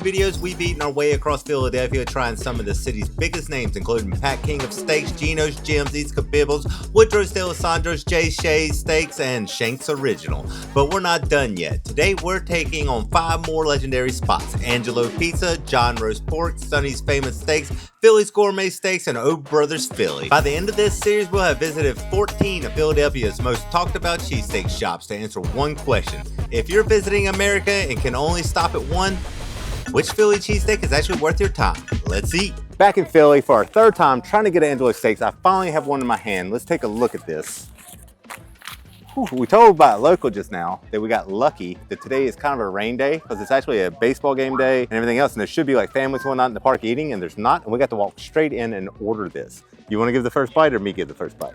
Videos, we've eaten our way across Philadelphia trying some of the city's biggest names, including Pat King of Steaks, Geno's, Jim's, East Cabibbles, Woodrow's, D'Alessandro's, Jay's Cheesesteaks, and Shank's Original. But we're not done yet. Today we're taking on 5 more legendary spots: Angelo Pizza, John Roast Pork, Sonny's Famous Steaks, Philly's Gourmet Steaks, and Oh Brothers Philly. By the end of this series, we'll have visited 14 of Philadelphia's most talked about cheesesteak shops to answer one question. If you're visiting America and can only stop at one, which Philly cheesesteak is actually worth your time? Let's eat. Back in Philly for our 3rd time trying to get Angelo steaks. I finally have one in my hand. Let's take a look at this. Whew, we told by a local just now that we got lucky that today is kind of a rain day because it's actually a baseball game day and everything else, and there should be like families going out in the park eating, and there's not, and we got to walk straight in and order this. You want to give the first bite or me give the first bite?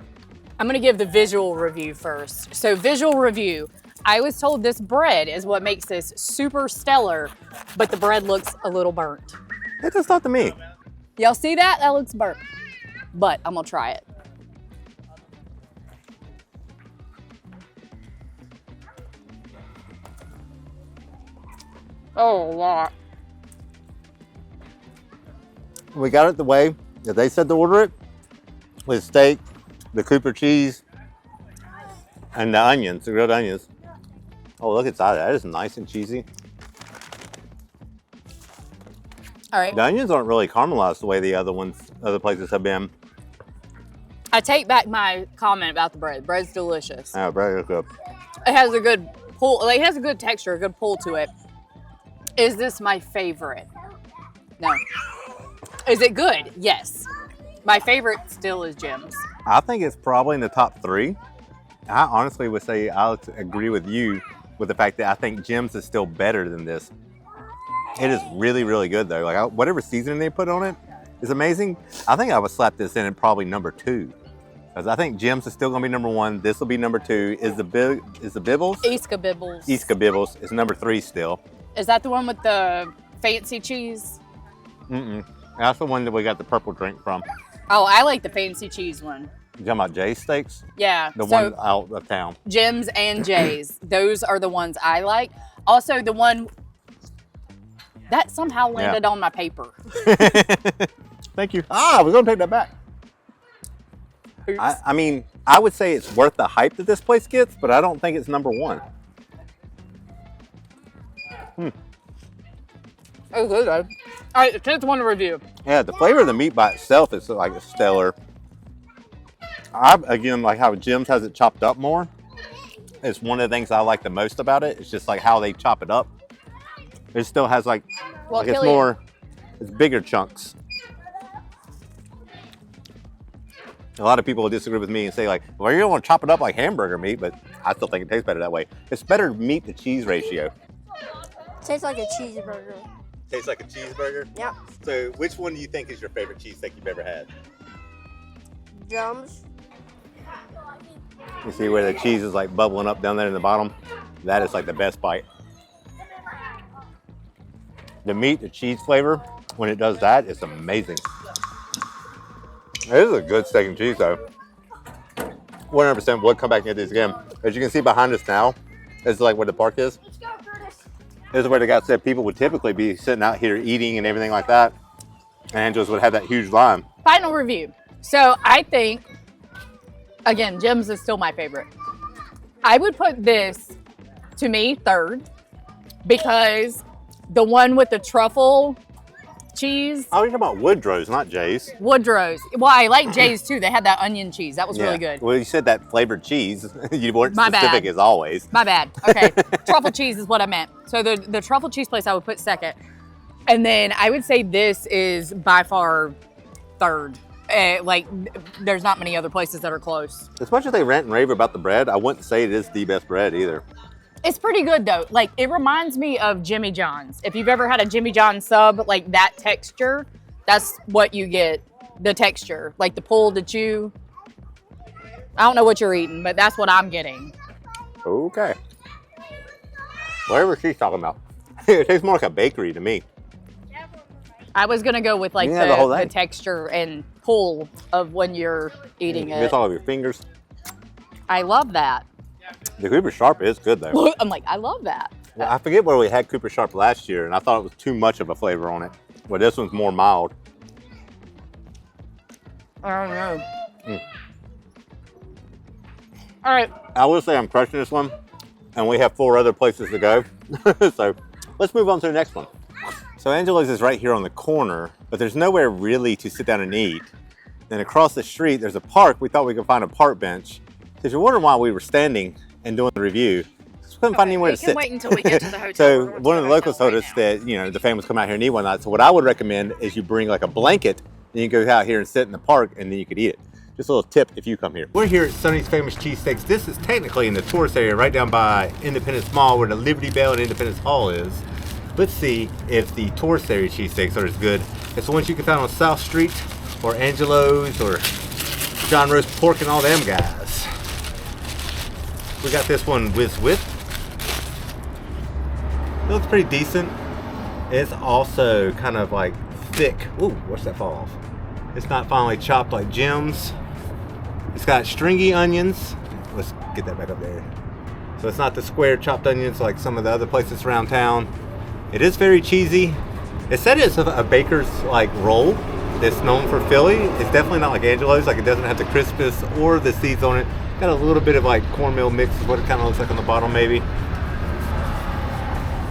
I'm gonna give the visual review first. So visual review. I was told this bread is what makes this super stellar, but the bread looks a little burnt. It does not to me. Y'all see that? That looks burnt. But I'm gonna try it. Oh, a lot. We got it the way that they said to order it, with steak, the Cooper cheese, and the onions, the grilled onions. Oh, look inside that. That is nice and cheesy. All right. The onions aren't really caramelized the way the other places have been. I take back my comment about the bread. The bread's delicious. Oh, bread is good. It has a good pull, like it has a good texture, a good pull to it. Is this my favorite? No. Is it good? Yes. My favorite still is Jim's. I think it's probably in the top 3. I honestly would say I'll agree with you with the fact that I think Jim's is still better than this. It is really, really good though. Like whatever seasoning they put on it is amazing. I think I would slap this in at probably number 2. Because I think Jim's is still gonna be number 1. This will be number 2. Is the Bibbles? East Cabibbles. East Cabibbles is number 3 still. Is that the one with the fancy cheese? That's the one that we got the purple drink from. Oh, I like the fancy cheese one. You talking about Jay's Steaks? Yeah. The one out of town. Jim's and Jay's. Those are the ones I like. Also, the one that somehow landed on my paper. Thank you. I was going to take that back. I mean, I would say it's worth the hype that this place gets, but I don't think it's number 1. Oh, good though. All right, the 10th one to review. Yeah, the flavor of the meat by itself is like a stellar. I, again, like how Jim's has it chopped up more. It's one of the things I like the most about it. It's just like how they chop it up. It still has like it's bigger chunks. A lot of people will disagree with me and say like, well, you don't want to chop it up like hamburger meat, but I still think it tastes better that way. It's better meat to cheese ratio. Tastes like a cheeseburger. Tastes like a cheeseburger? Yeah. So which one do you think is your favorite cheesesteak you've ever had? Jim's. You see where the cheese is like bubbling up down there in the bottom? That is like the best bite. The meat, the cheese flavor, when it does that, it's amazing. It is a good steak and cheese though. 100% would come back and get these again. As you can see behind us now, is like where the park is. This is where the guy said people would typically be sitting out here eating and everything like that. And Angelo's would have that huge line. Final review. So I think, again, Jim's is still my favorite. I would put this, to me, 3rd, because the one with the truffle cheese. Oh, you're talking about Woodrow's, not Jay's. Woodrow's. Well, I like Jay's too. They had that onion cheese. That was really good. Well, you said that flavored cheese. You weren't My specific bad. as always. My bad. Okay. Truffle cheese is what I meant. So the truffle cheese place I would put 2nd. And then I would say this is by far 3rd. Like, there's not many other places that are close. As much as they rant and rave about the bread, I wouldn't say it is the best bread either. It's pretty good though. Like, it reminds me of Jimmy John's. If you've ever had a Jimmy John's sub, like that texture, that's what you get. The texture, like the pull, the chew. I don't know what you're eating, but that's what I'm getting. Okay. Whatever she's talking about. It tastes more like a bakery to me. I was gonna go with like the texture and pull of when you're eating it. It's all over your fingers. I love that. The Cooper Sharp is good though. I'm like, I love that. Well, I forget where we had Cooper Sharp last year, and I thought it was too much of a flavor on it. Well, this one's more mild. I don't know. All right. I will say I'm crushing this one, and we have 4 other places to go. So let's move on to the next one. So Angelo's is right here on the corner, but there's nowhere really to sit down and eat. Then across the street, there's a park. We thought we could find a park bench. Because you're wondering why we were standing and doing the review. We couldn't find anywhere to sit. Wait until we get to the hotel. So one of the locals told us that, you know, the families come out here and eat one night. So what I would recommend is you bring like a blanket and you go out here and sit in the park and then you could eat it. Just a little tip if you come here. We're here at Sonny's Famous Cheesesteaks. This is technically in the tourist area right down by Independence Mall where the Liberty Bell and Independence Hall is. Let's see if the tourist area cheesesteaks are as good as the ones you can find on South Street or Angelo's or John Roast Pork and all them guys. We got this one with. It looks pretty decent. It's also kind of like thick. Ooh, watch that fall off. It's not finely chopped like Jim's. It's got stringy onions. Let's get that back up there. So it's not the square chopped onions like some of the other places around town. It is very cheesy. It said it's a baker's like roll that's known for Philly. It's definitely not like Angelo's. Like it doesn't have the crispness or the seeds on it. Got a little bit of like cornmeal mix is what it kind of looks like on the bottom maybe.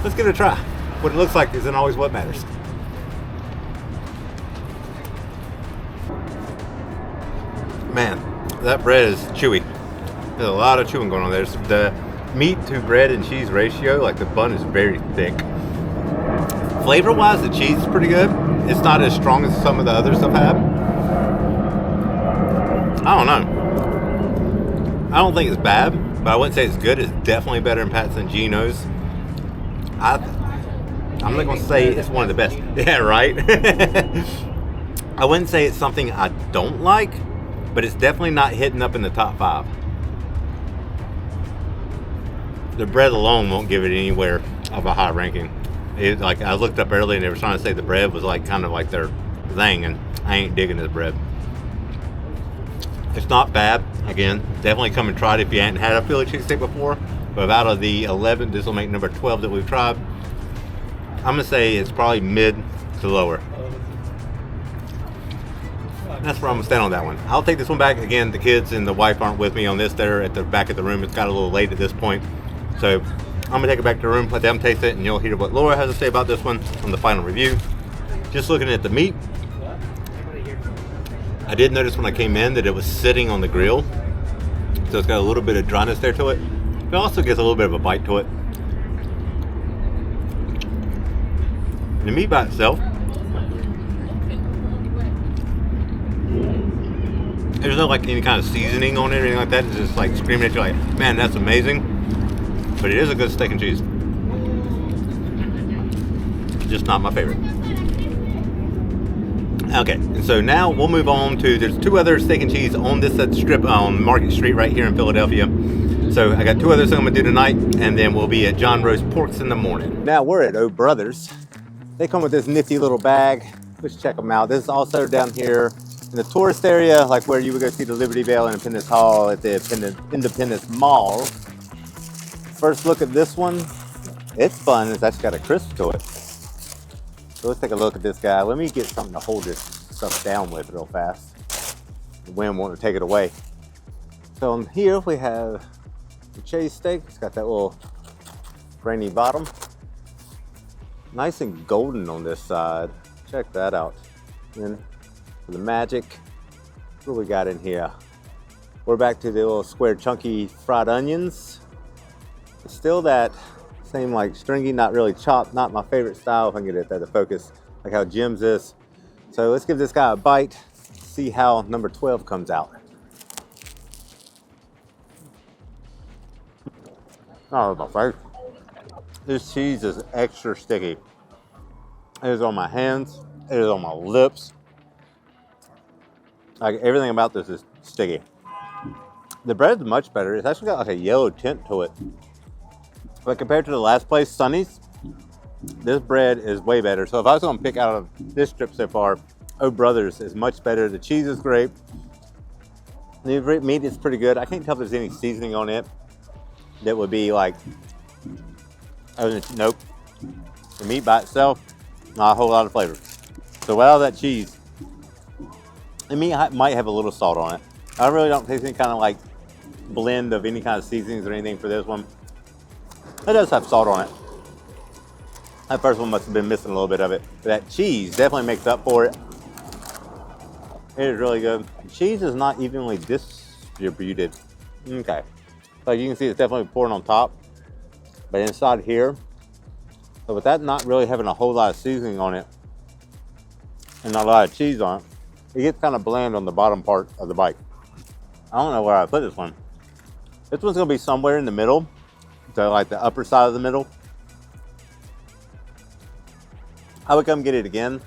Let's give it a try. What it looks like isn't always what matters. Man, that bread is chewy. There's a lot of chewing going on there. The meat to bread and cheese ratio, like the bun is very thick. Flavor-wise, the cheese is pretty good. It's not as strong as some of the others I've had. I don't know. I don't think it's bad, but I wouldn't say it's good. It's definitely better than Pat's and Gino's. I'm not going to say it's one of the best. Yeah, right? I wouldn't say it's something I don't like, but it's definitely not hitting up in the top 5. The bread alone won't give it anywhere of a high ranking. Like I looked up earlier and they were trying to say the bread was like kind of like their thing, and I ain't digging this bread. It's not bad. Again, definitely come and try it if you hadn't had a Philly cheesesteak before. But out of the 11, this will make number 12 that we've tried. I'm gonna say it's probably mid to lower. That's where I'm gonna stand on that one. I'll take this one back. Again, the kids and the wife aren't with me on this. They're at the back of the room. It's got a little late at this point. So I'm gonna take it back to the room, let them taste it, and you'll hear what Laura has to say about this one on the final review. Just looking at the meat, I did notice when I came in that it was sitting on the grill. So it's got a little bit of dryness there to it. It also gets a little bit of a bite to it. The meat by itself, there's no like any kind of seasoning on it or anything like that. It's just like screaming at you like, man, that's amazing. But it is a good steak and cheese. Just not my favorite. Okay, and so now we'll move on to, there's 2 other steak and cheese on this strip on Market Street right here in Philadelphia. So I got 2 others I'm gonna do tonight, and then we'll be at John Roast Porks in the morning. Now we're at O Brothers. They come with this nifty little bag. Let's check them out. This is also down here in the tourist area, like where you would go see the Liberty Bell and Independence Hall at the Independence Mall. First look at this one. It's fun. It's actually got a crisp to it. So let's take a look at this guy. Let me get something to hold this stuff down with real fast. The wind won't take it away. So on here we have the Cheesesteak. It's got that little grainy bottom. Nice and golden on this side. Check that out. And for the magic, what do we got in here? We're back to the little square chunky fried onions. It's still that same like stringy, not really chopped, not my favorite style if I can get it there to focus, like how Jim's is. So let's give this guy a bite, see how number 12 comes out. Oh, my face. This cheese is extra sticky. It is on my hands, it is on my lips. Like everything about this is sticky. The bread is much better. It's actually got like a yellow tint to it. But compared to the last place, Sonny's, this bread is way better. So if I was gonna pick out of this strip so far, O Brothers is much better. The cheese is great. The meat is pretty good. I can't tell if there's any seasoning on it that would be like Nope. The meat by itself, not a whole lot of flavor. So without that cheese, the meat might have a little salt on it. I really don't taste any kind of like blend of any kind of seasonings or anything for this one. It does have salt on it. That first one must have been missing a little bit of it. But that cheese definitely makes up for it. It is really good. The cheese is not evenly distributed. Okay. So you can see it's definitely pouring on top. But inside here, so with that not really having a whole lot of seasoning on it and not a lot of cheese on it, it gets kind of bland on the bottom part of the bite. I don't know where I put this one. This one's gonna be somewhere in the middle. So like the upper side of the middle. I would come get it again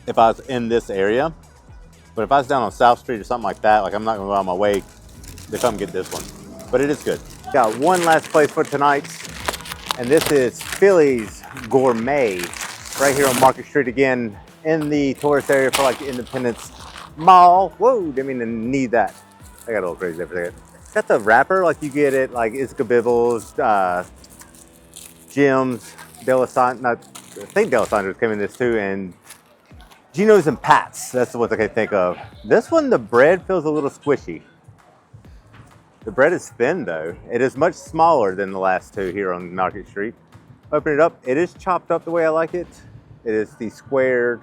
if I was in this area. But if I was down on South Street or something like that, like I'm not gonna go out of my way to come get this one. But it is good. Got one last place for tonight, and this is Philly's Gourmet, right here on Market Street again, in the tourist area for like the Independence Mall. Whoa, didn't mean to need that. I got a little crazy there for a second. Got the wrapper, like you get it, like Iscabibbles, Jim's, I think Delisandro's came in this too, and Gino's and Pat's, that's what I can think of. This one, the bread feels a little squishy. The bread is thin though. It is much smaller than the last two here on Market Street. Open it up, it is chopped up the way I like it. It is the squared,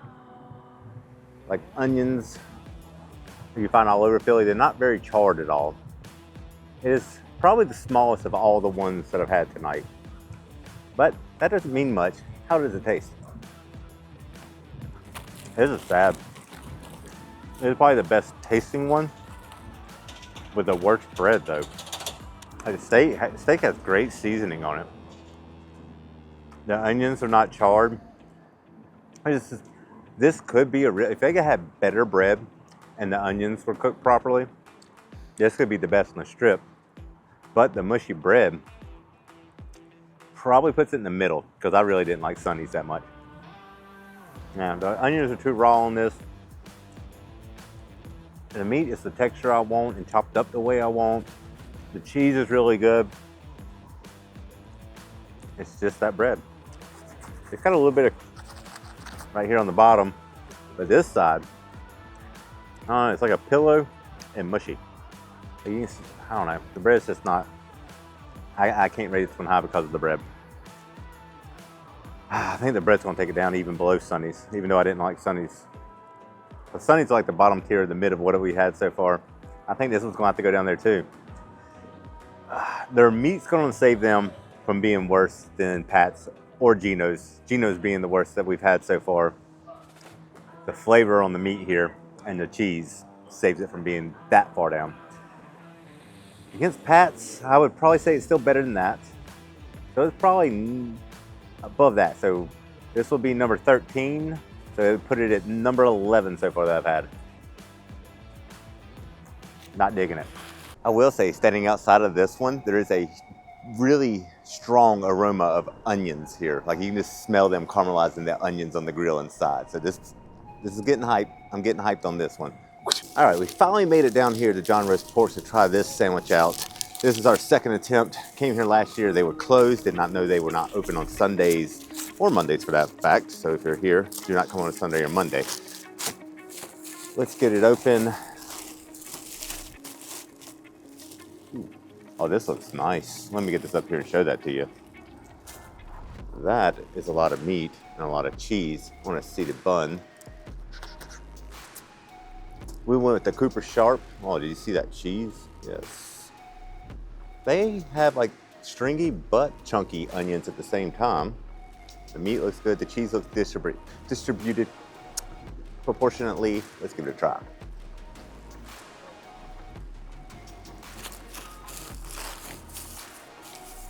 like onions you find all over Philly. They're not very charred at all. It is probably the smallest of all the ones that I've had tonight. But that doesn't mean much. How does it taste? This is sad. It's probably the best tasting one with the worst bread though. The steak has great seasoning on it. The onions are not charred. This could be if they had better bread and the onions were cooked properly, this could be the best on the strip. But the mushy bread probably puts it in the middle because I really didn't like Sonny's that much. Yeah, the onions are too raw on this. The meat is the texture I want and chopped up the way I want. The cheese is really good. It's just that bread. It's got a little bit of right here on the bottom, but this side, it's like a pillow and mushy. I don't know, the bread's just not, I can't rate this one high because of the bread. I think the bread's gonna take it down even below Sonny's, even though I didn't like Sonny's. But Sonny's like the bottom tier, the mid of what we had so far. I think this one's gonna have to go down there too. Their meat's gonna save them from being worse than Pat's or Gino's. Gino's being the worst that we've had so far. The flavor on the meat here and the cheese saves it from being that far down. Against Pat's, I would probably say it's still better than that. So it's probably above that. So this will be number 13. So I would put it at number 11 so far that I've had. Not digging it. I will say, standing outside of this one, there is a really strong aroma of onions here. Like you can just smell them caramelizing the onions on the grill inside. So this is getting hyped. I'm getting hyped on this one. All right, we finally made it down here to John Roast Pork to try this sandwich out. This is our second attempt. Came here last year, they were closed. Did not know they were not open on Sundays or Mondays for that fact. So if you're here, do not come on a Sunday or Monday. Let's get it open. Oh, this looks nice. Let me get this up here and show that to you. That is a lot of meat and a lot of cheese on a seeded bun. We went with the Cooper Sharp. Oh, did you see that cheese? Yes. They have like stringy but chunky onions at the same time. The meat looks good. The cheese looks distributed proportionately. Let's give it a try.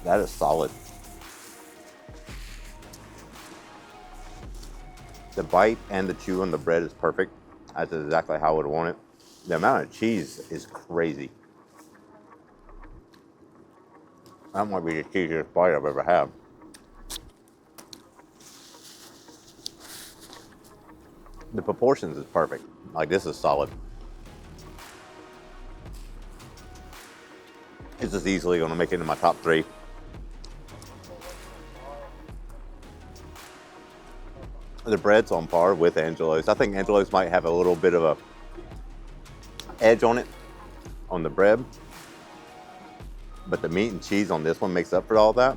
That is solid. The bite and the chew on the bread is perfect. That's exactly how I would want it. The amount of cheese is crazy. That might be the cheesiest bite I've ever had. The proportions is perfect. Like this is solid. This is easily gonna make it into my top 3. The bread's on par with Angelo's. I think Angelo's might have a little bit of a edge on it, on the bread. But the meat and cheese on this one makes up for all that.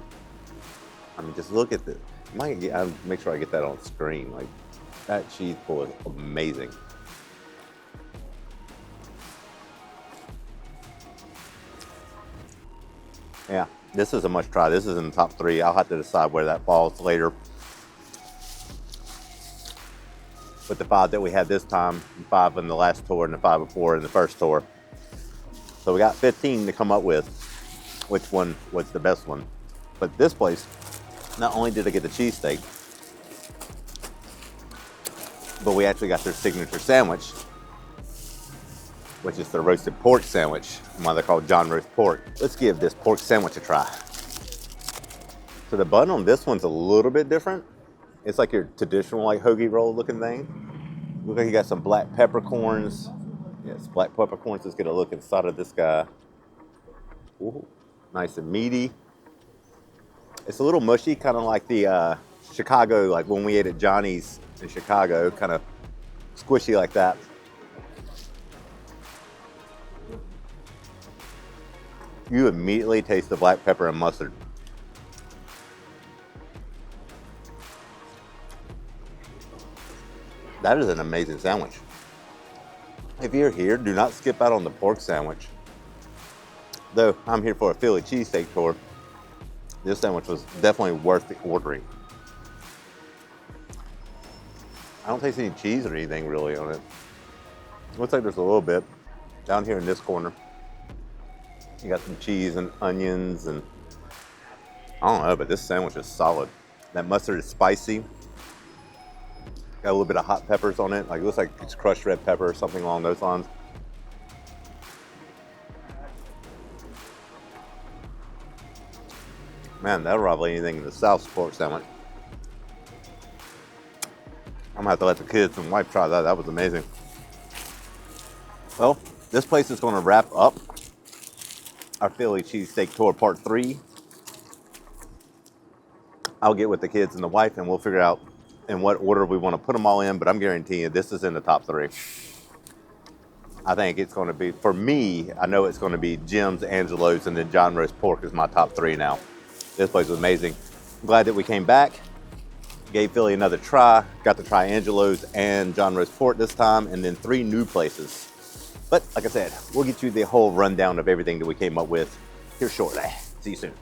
I mean, just look at this. I'll make sure I get that on screen. Like, that cheese pull is amazing. Yeah, this is a must try. This is in the top 3. I'll have to decide where that falls later. With the 5 that we had this time, 5 in the last tour, and the 5 before in the first tour. So we got 15 to come up with which one was the best one. But this place, not only did I get the cheesesteak, but we actually got their signature sandwich, which is the roasted pork sandwich, why they're called John Roast Pork. Let's give this pork sandwich a try. So the bun on this one's a little bit different. It's like your traditional like hoagie roll looking thing. Look like you got some black peppercorns. Yes, black peppercorns. Let's get a look inside of this guy. Ooh, nice and meaty. It's a little mushy, kind of like the Chicago, like when we ate at Johnny's in Chicago, kind of squishy like that. You immediately taste the black pepper and mustard. That is an amazing sandwich. If you're here, do not skip out on the pork sandwich. Though I'm here for a Philly cheesesteak tour, this sandwich was definitely worth the ordering. I don't taste any cheese or anything really on it. Looks like there's a little bit down here in this corner. You got some cheese and onions and I don't know, but this sandwich is solid. That mustard is spicy. Got a little bit of hot peppers on it. Like it looks like it's crushed red pepper or something along those lines. Man, that'll rival anything in the South's pork sandwich. I'm gonna have to let the kids and wife try that. That was amazing. Well, this place is gonna wrap up our Philly cheesesteak tour part 3. I'll get with the kids and the wife and we'll figure out in what order we want to put them all in, but I'm guaranteeing you this is in the top 3. I think it's going to be, for me, I know it's going to be Jim's, Angelo's, and then John Roast Pork is my top 3 now. This place was amazing. I'm glad that we came back, gave Philly another try, got to try Angelo's and John Roast Pork this time, and then 3 new places. But like I said, we'll get you the whole rundown of everything that we came up with here shortly. See you soon.